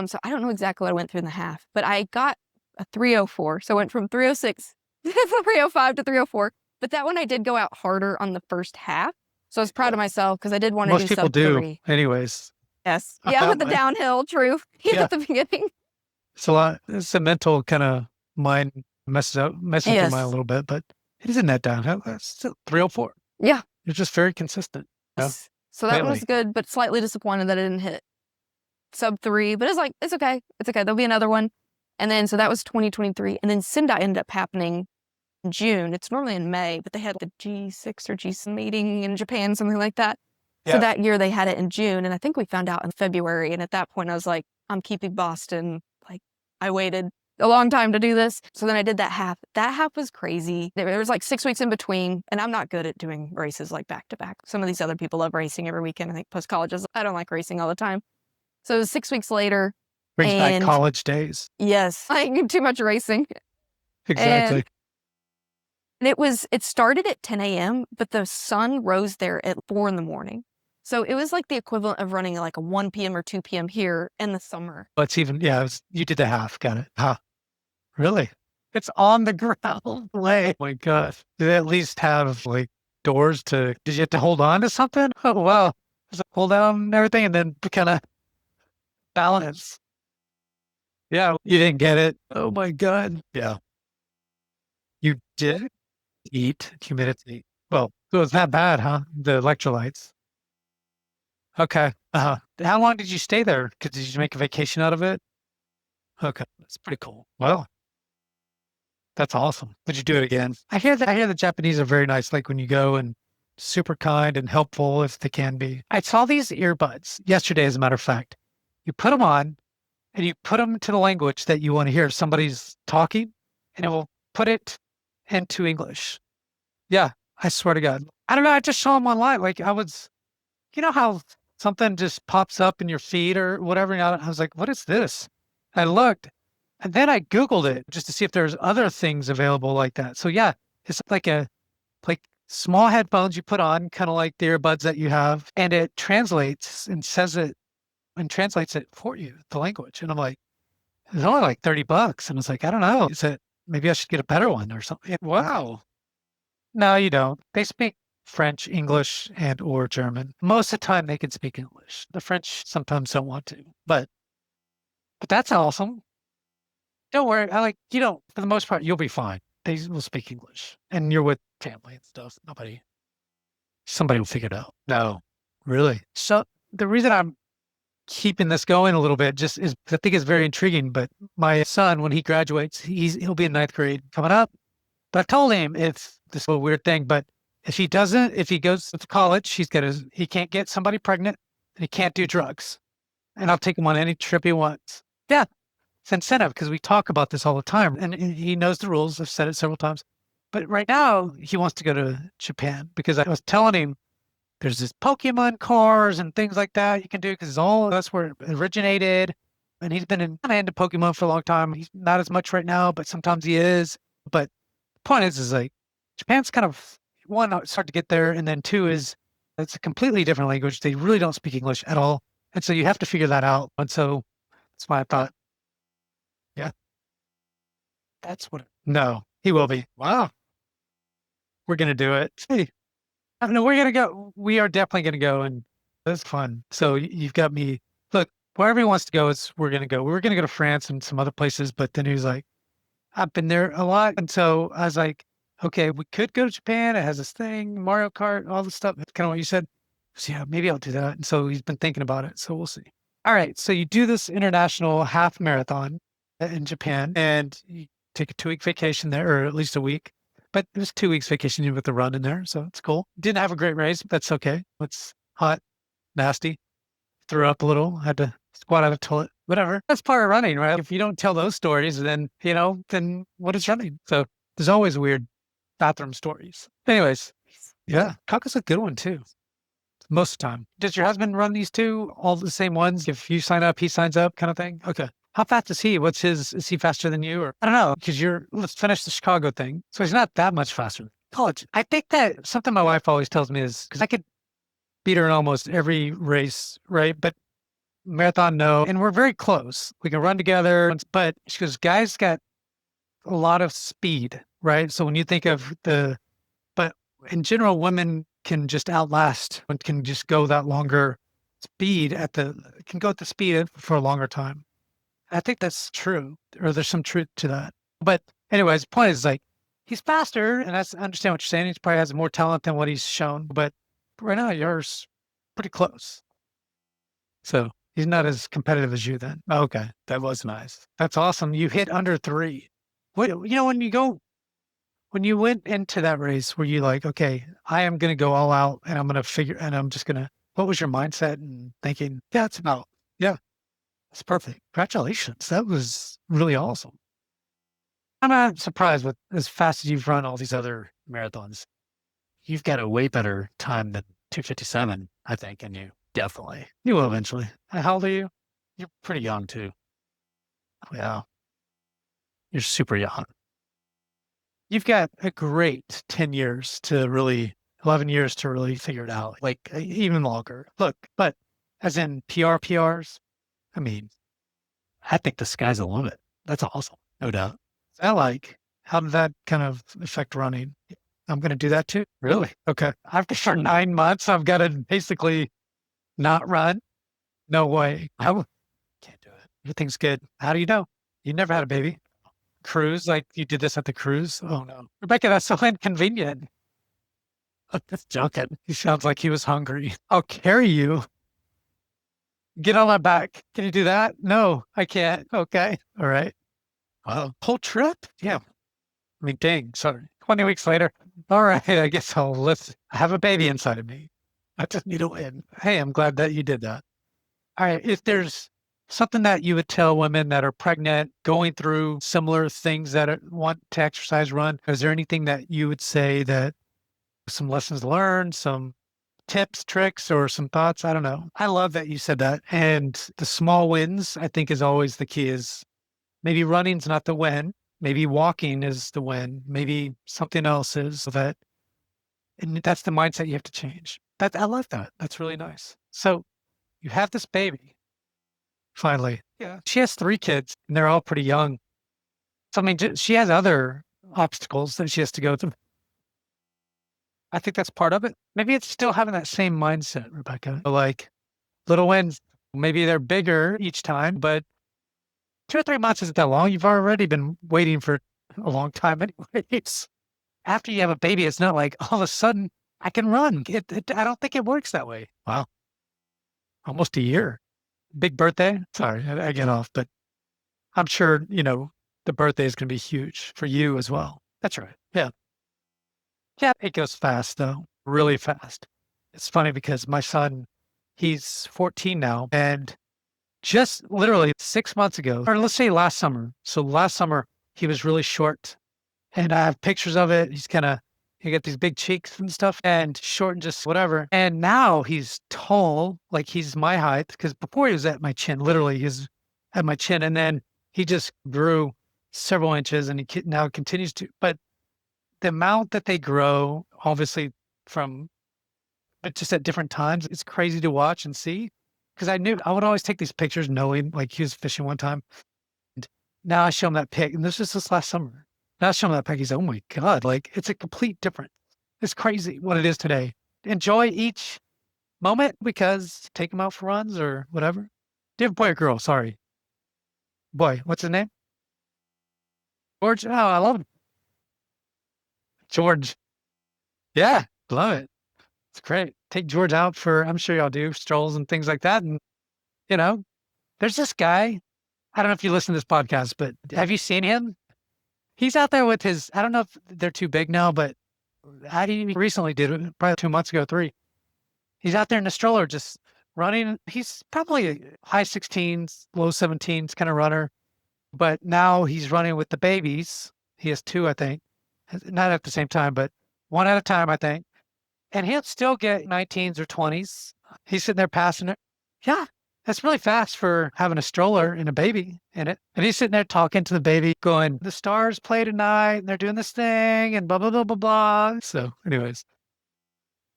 So I don't know exactly what I went through in the half, but I got a 3:04. So I went from 3:06 to 3:05 to 3:04. But that one I did go out harder on the first half. So I was proud of myself because I did want to do Most people sub do, 3. anyways. Yes. Yeah, with the But- downhill, true. Yeah. At the beginning. It's a lot. It's a mental kind of mind messes your Yes. mind a little bit, but it isn't that downhill. It's still 3:04. Yeah. You're just very consistent. Yeah. Yes. So that one was Lately. good, but slightly disappointed that I didn't hit sub 3. But it's like, it's okay. It's okay. There'll be another one. And then, so that was 2023. And then Sendai ended up happening in June. It's normally in May, but they had the G6 or G7 meeting in Japan, something like that. Yeah. So that year they had it in June. And I think we found out in February. And at that point I was like, I'm keeping Boston. Like I waited a long time to do this. So then I did that half. That half was crazy. There was like 6 weeks in between, and I'm not good at doing races like back to back. Some of these other people love racing every weekend. I think post college I don't like racing all the time. So it was 6 weeks later. Brings back And- college days. Yes, like too much racing. Exactly. And it started at 10 a.m., but the sun rose there at 4 in the morning. So it was like the equivalent of running like a 1 PM or 2 PM here in the summer. But it's even, yeah, you did the half. Got it. Huh. Really? It's on the ground way. Oh my gosh. Do they at least have like doors did you have to hold on to something? Oh, wow. There's a pull down and everything and then kind of balance. Yeah. You didn't get it. Oh my God. Yeah. You did eat humidity. Well, so it's not bad, huh? The electrolytes. Okay. Uh-huh. How long did you stay there? Did you make a vacation out of it? Okay. That's pretty cool. Well, that's awesome. Would you do it again? I hear the Japanese are very nice, like when you go and super kind and helpful if they can be. I saw these earbuds yesterday, as a matter of fact. You put them on and you put them to the language that you want to hear. Somebody's talking and it will put it into English. Yeah, I swear to God. I don't know. I just saw them online. You know how something just pops up in your feed or whatever. And I was like, what is this? I looked and then I Googled it just to see if there's other things available like that. So yeah, it's like small headphones you put on, kind of like the earbuds that you have, and it translates and translates it for you, the language. And I'm like, it's only like $30. And I was like, I don't know. Maybe I should get a better one or something. Wow. No, you don't. They speak French, English, and or German. Most of the time they can speak English. The French sometimes don't want to, but that's awesome. Don't worry. You don't, for the most part, you'll be fine. They will speak English and you're with family and stuff. Somebody will figure it out. No, really. So the reason I'm keeping this going a little bit just is I think it's very intriguing, but my son, when he graduates, he'll be in ninth grade coming up. But I told him if this is a weird thing, but if he goes to college, he can't get somebody pregnant and he can't do drugs. And I'll take him on any trip he wants. Yeah. It's incentive because we talk about this all the time and he knows the rules. I've said it several times. But right now he wants to go to Japan because I was telling him there's this Pokemon cars and things like that you can do because that's where it originated. And he's been kind of into Pokemon for a long time. He's not as much right now, but sometimes he is. But the point is like Japan's kind of one, it's hard to get there. And then two is it's a completely different language. They really don't speak English at all. And so you have to figure that out. And so that's why I thought, yeah, no, he will be. Wow. We're going to do it. Hey, no, we're going to go. We are definitely going to go. And that's fun. So you've got me. Look, wherever he wants to go, we're going to go. We were going to go to France and some other places, but then he was like, I've been there a lot. And so I was like, okay, we could go to Japan. It has this thing, Mario Kart, all the stuff. That's kind of what you said. So yeah, maybe I'll do that. And so he's been thinking about it. So we'll see. All right. So you do this international half marathon in Japan and you take a 2-week vacation there, or at least a week. But it was 2 weeks vacation with the run in there. So it's cool. Didn't have a great race, but that's okay. It's hot, nasty. Threw up a little, had to squat out of the toilet, whatever. That's part of running, right? If you don't tell those stories, then what is running? So there's always weird bathroom stories. Anyways, yeah, Kaka's a good one too. Most of the time. Does your husband run these two, all the same ones? If you sign up, he signs up kind of thing? Okay. How fast is he? Is he faster than you? Or I don't know, because let's finish the Chicago thing. So he's not that much faster. College. I think that something my wife always tells me is, because I could beat her in almost every race, right? But marathon, no. And we're very close. We can run together. But she goes, guys got a lot of speed, right? So when you think of but in general, women can just outlast and can just go that longer speed can go at the speed for a longer time. I think that's true, or there's some truth to that. But anyways, the point is like, he's faster, and I understand what you're saying. He probably has more talent than what he's shown, but right now yours pretty close. So he's not as competitive as you then. Okay. That was nice. That's awesome. You hit under 3. When you went into that race, were you like, okay, I am going to go all out and what was your mindset and thinking? Yeah, yeah, that's perfect. Congratulations. That was really awesome. I'm not surprised with as fast as you've run all these other marathons. You've got a way better time than 2:57, I think, and you will eventually. How old are you? You're pretty young too. Yeah, you're super young. You've got a great 10 years to really 11 years to really figure it out, like even longer. Look, but as in PRs, I mean, I think the sky's the limit. That's awesome. No doubt. I like, how did that kind of affect running? I'm going to do that too. Really? Okay. After for 9 months, I've got to basically not run. No way. Can't do it. Everything's good. How do you know? You never had a baby. Cruise, like you did this at the cruise? Oh no. Rebecca, that's so inconvenient. I'm just joking. He sounds like he was hungry. I'll carry you. Get on my back. Can you do that? No, I can't. Okay. All right. Wow. Whole trip? Yeah. I mean, dang, sorry. 20 weeks later. All right. I guess I have a baby inside of me. I just need a win. Hey, I'm glad that you did that. All right. If there's something that you would tell women that are pregnant, going through similar things want to exercise, run, is there anything that you would say that some lessons learned, some tips, tricks, or some thoughts? I don't know. I love that you said that. And the small wins, I think, is always the key. Is maybe running's not the win. Maybe walking is the win. Maybe something else is that. And that's the mindset you have to change. I love that. That's really nice. So you have this baby finally. Yeah. She has 3 kids and they're all pretty young. So, I mean, she has other obstacles that she has to go through. I think that's part of it. Maybe it's still having that same mindset, Rebecca. Like little wins, maybe they're bigger each time, but 2 or 3 months isn't that long. You've already been waiting for a long time anyways. After you have a baby, it's not like all of a sudden I can run. I don't think it works that way. Wow. Almost a year. Big birthday. Sorry, I get off, but I'm sure, the birthday is going to be huge for you as well. That's right. Yeah. Yeah. It goes fast though, really fast. It's funny because my son, he's 14 now, and just literally 6 months ago, or let's say last summer. So last summer, he was really short and I have pictures of it. He got these big cheeks and stuff and short and just whatever. And now he's tall, like he's my height, because before he was at my chin, literally he's at my chin. And then he just grew several inches and now continues to, but the amount that they grow, obviously from, but just at different times, it's crazy to watch and see. Cause I would always take these pictures knowing like he was fishing one time. And now I show him that pic and this is this last summer. Now I show him that pic. He's, oh my God, like it's a complete difference. It's crazy what it is today. Enjoy each moment because take him out for runs or whatever. Do you have a boy or girl? Sorry. Boy, what's his name? George. Oh, I love him. George. Yeah, love it. It's great. Take George out for, I'm sure y'all do, strolls and things like that. And, you know, there's this guy. I don't know if you listen to this podcast, but have you seen him? He's out there with I don't know if they're too big now, but he recently did it, probably 2 months ago, 3. He's out there in the stroller just running. He's probably a high 16s, low 17s kind of runner, but now he's running with the babies. He has 2, I think. Not at the same time, but one at a time, I think. And he'll still get 19s or 20s. He's sitting there passing it. Yeah, that's really fast for having a stroller and a baby in it. And he's sitting there talking to the baby, going, the stars play tonight, and they're doing this thing, and blah, blah, blah, blah, blah. So anyways,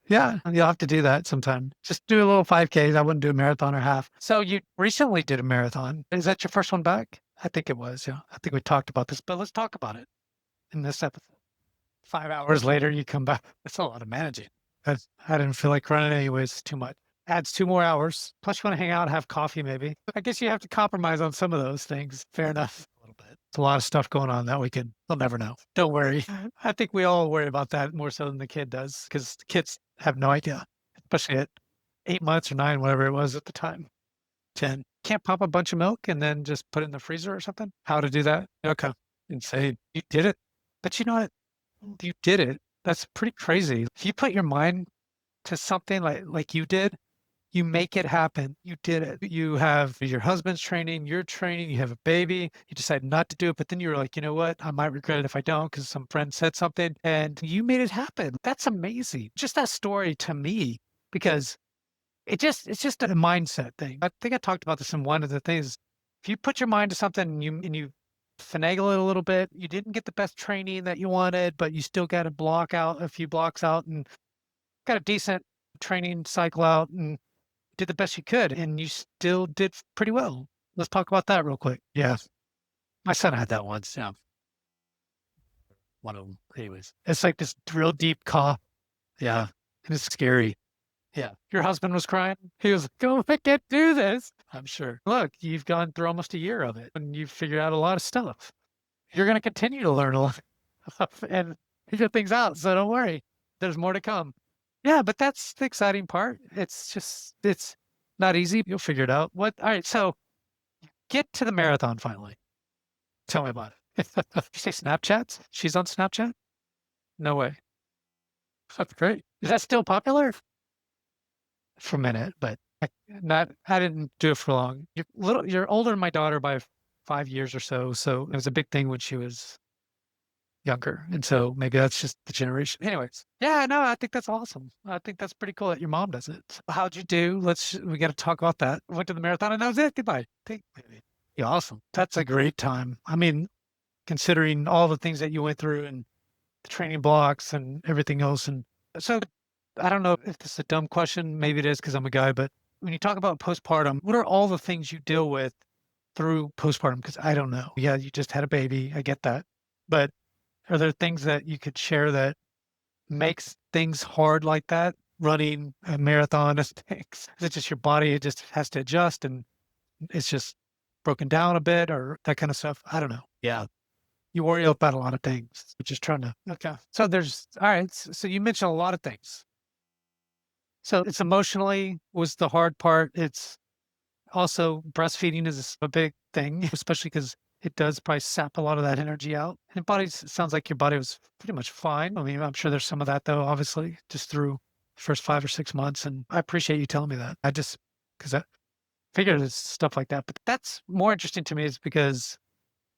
yeah, you'll have to do that sometime. Just do a little 5Ks. I wouldn't do a marathon or half. So you recently did a marathon. Is that your first one back? I think it was, yeah. I think we talked about this, but let's talk about it in this episode. 5 hours later, you come back. That's a lot of managing. I didn't feel like running anyways. It's too much. Adds 2 more hours. Plus, you want to hang out, have coffee, maybe. I guess you have to compromise on some of those things. Fair enough. A little bit. It's a lot of stuff going on that weekend. They'll never know. Don't worry. I think we all worry about that more so than the kid does because the kids have no idea, especially at 8 months or 9, whatever it was at the time. 10. Can't pop a bunch of milk and then just put it in the freezer or something? How to do that? Okay. Insane. You did it. But you know what? You did it. That's pretty crazy. If you put your mind to something like you did, you make it happen. You did it. You have your husband's training, you're training, you have a baby, you decide not to do it, but then you're like, you know what? I might regret it if I don't because some friend said something and you made it happen. That's amazing. Just that story to me, because it's just a mindset thing. I think I talked about this in one of the things. If you put your mind to something and you finagle it a little bit, you didn't get the best training that you wanted, but you still got to block out a few blocks out and got a decent training cycle out and did the best you could, and you still did pretty well. Let's talk about that real quick. Yeah. My son had that once. Yeah. One of them. Anyways, it's like this real deep cough. Yeah. And it's scary. Yeah. Your husband was crying. He was like, oh, I can't do this. I'm sure. Look, you've gone through almost a year of it and you've figured out a lot of stuff. You're going to continue to learn a lot and figure things out. So don't worry. There's more to come. Yeah, but that's the exciting part. It's not easy. You'll figure it out. All right. So get to the marathon finally. Tell me about it. You say Snapchats? She's on Snapchat? No way. That's great. Is that still popular? For a minute, but I didn't do it for long. You're older than my daughter by 5 years or so. So it was a big thing when she was younger. And so maybe that's just the generation. Anyways. Yeah, no, I think that's awesome. I think that's pretty cool that your mom does it. How'd you do? We got to talk about that. Went to the marathon and that was it. Goodbye. Yeah, awesome. That's a great time. I mean, considering all the things that you went through and the training blocks and everything else. And so I don't know if this is a dumb question. Maybe it is because I'm a guy, but when you talk about postpartum, what are all the things you deal with through postpartum? Because I don't know. Yeah, you just had a baby. I get that. But are there things that you could share that makes things hard like that? Running a marathon and things. Is it just your body? It just has to adjust and it's just broken down a bit or that kind of stuff? I don't know. Yeah. You worry about a lot of things. You're just trying to, okay. So all right. So you mentioned a lot of things. So it's emotionally was the hard part. It's also breastfeeding is a big thing, especially because it does probably sap a lot of that energy out. And sounds like your body was pretty much fine. I mean, I'm sure there's some of that though, obviously, just through the first 5 or 6 months. And I appreciate you telling me that. Because I figured it's stuff like that. But that's more interesting to me is because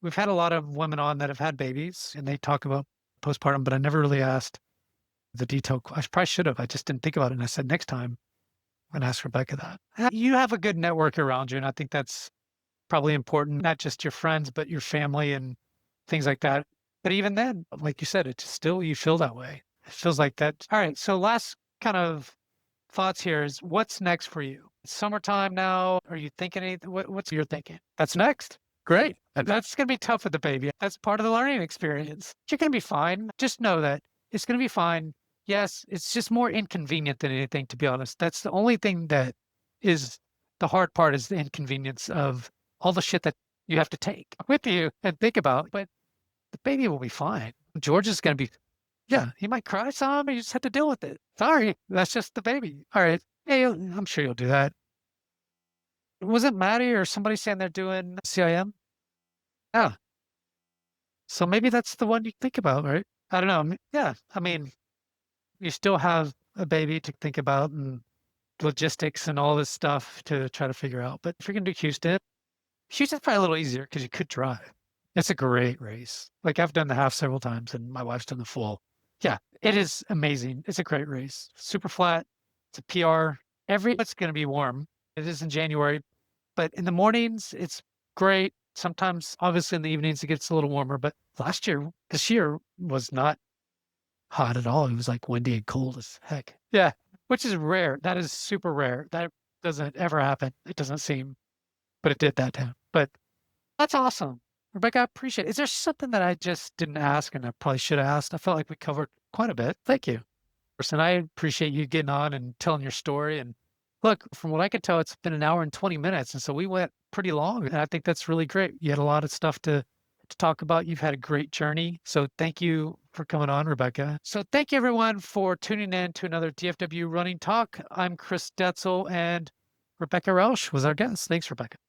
we've had a lot of women on that have had babies and they talk about postpartum, but I never really asked the detail. I probably should have. I just didn't think about it. And I said, next time I'm going to ask Rebecca that. You have a good network around you. And I think that's probably important, not just your friends, but your family and things like that. But even then, like you said, it's still, you feel that way. It feels like that. All right. So last kind of thoughts here is what's next for you? It's summertime now. Are you thinking anything? What's your thinking? That's next. Great. That's going to be tough with the baby. That's part of the learning experience. You're going to be fine. Just know that it's going to be fine. Yes, it's just more inconvenient than anything, to be honest. That's the only thing that is the hard part is the inconvenience of all the shit that you have to take with you and think about. But the baby will be fine. George is going to be, yeah, he might cry some, but you just have to deal with it. Sorry, that's just the baby. All right. Hey, I'm sure you'll do that. Was it Maddie or somebody saying they're doing CIM? Yeah. So maybe that's the one you think about, right? I don't know. Yeah. I mean, you still have a baby to think about and logistics and all this stuff to try to figure out. But if you're going to do Houston's probably a little easier because you could drive. It's a great race. Like I've done the half several times and my wife's done the full. Yeah, it is amazing. It's a great race. Super flat. It's a PR. It's going to be warm. It is in January, but in the mornings, it's great. Sometimes, obviously, in the evenings, it gets a little warmer. But this year was not hot at all. It was like windy and cold as heck. Yeah, which is rare. That is super rare. That doesn't ever happen. It doesn't seem, but it did that time. But that's awesome. Rebecca, I appreciate it. Is there something that I just didn't ask and I probably should have asked? I felt like we covered quite a bit. Thank you. And I appreciate you getting on and telling your story. And look, from what I could tell, it's been an hour and 20 minutes. And so we went pretty long. And I think that's really great. You had a lot of stuff to talk about. You've had a great journey. So thank you for coming on, Rebecca. So thank you, everyone, for tuning in to another DFW Running Talk. I'm Chris Detzel and Rebecca Roush was our guest. Thanks, Rebecca.